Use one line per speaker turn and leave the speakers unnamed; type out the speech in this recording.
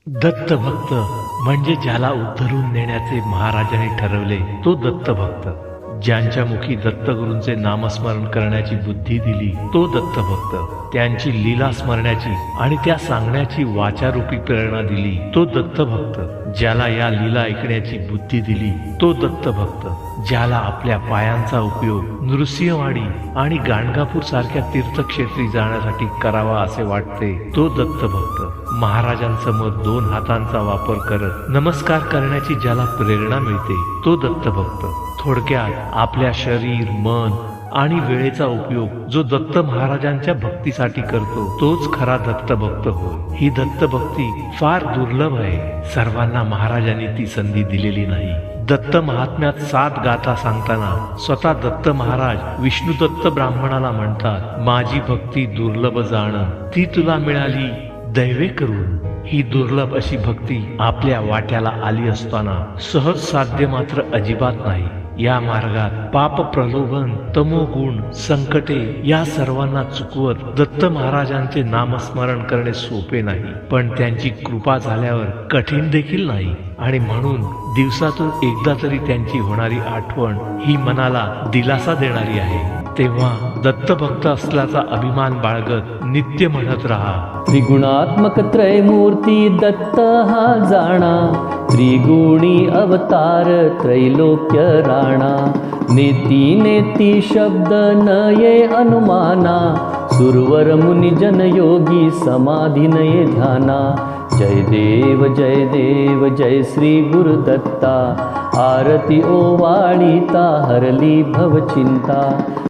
दत्तभक्त म्हणजे ज्याला उद्धरून नेण्याचे महाराजांनी ठरवले तो दत्तभक्त. ज्यांच्या मुखी दत्तगुरूंचे नामस्मरण करण्याची बुद्धी दिली तो दत्तभक्त. त्यांची लीला स्मरण्याची आणि त्या सांगण्याची वाचारूपी प्रेरणा दिली तो दत्तभक्त. ज्याला या लीला ऐकण्याची बुद्धी दिली तो दत्तभक्त. ज्याला आपल्या पायांचा उपयोग नृसिंहवाडी आणि गाणगापूर सारख्या तीर्थक्षेत्री जाण्यासाठी करावा असे वाटते तो दत्तभक्त. महाराजांसमोर दोन हातांचा वापर करत नमस्कार करण्याची ज्याला प्रेरणा मिळते तो दत्तभक्त. थोडक्यात आपल्या शरीर, मन आणि वेळेचा उपयोग जो दत्त महाराजांच्या भक्तीसाठी करतो तोच खरा दत्तभक्त होय. ही दत्तभक्ती फार दुर्लभ आहे. सर्वांना महाराजांनी ती संधी दिलेली नाही. दत्त महात्म्यात 7 गाथा सांगताना स्वतः दत्त महाराज विष्णुदत्त ब्राह्मणाला म्हणतात, माझी भक्ती दुर्लभ जाण ती तुला मिळाली दैवे करून. ही दुर्लभ अशी भक्ती आपल्या वाट्याला आली असताना सहज साध्य मात्र अजिबात नाही. या मार्गात पाप, प्रलोभन, तमोगुण, संकटे या सर्वांना चुकवत दत्त महाराजांचे नामस्मरण करणे सोपे नाही, पण त्यांची कृपा झाल्यावर कठीण देखील नाही. आणि म्हणून दिवसातून एकदा तरी त्यांची होणारी आठवण ही मनाला दिलासा देणारी आहे. तेव्हा दत्तभक्त असल्याचा अभिमान बाळगत नित्य म्हणत राहा,
त्रिगुणात्मक त्रयमूर्ती दत्त हा जाणा. त्रिगुणी अवतार त्रैलोक्य राणा. नेती नेती शब्द नये अनुमाना. सुरवर मुनी जन योगी समाधी नये ध्याना. जय देव जय देव जय श्री गुरुदत्ता. आरती ओवाळीता हरली भवचिंता.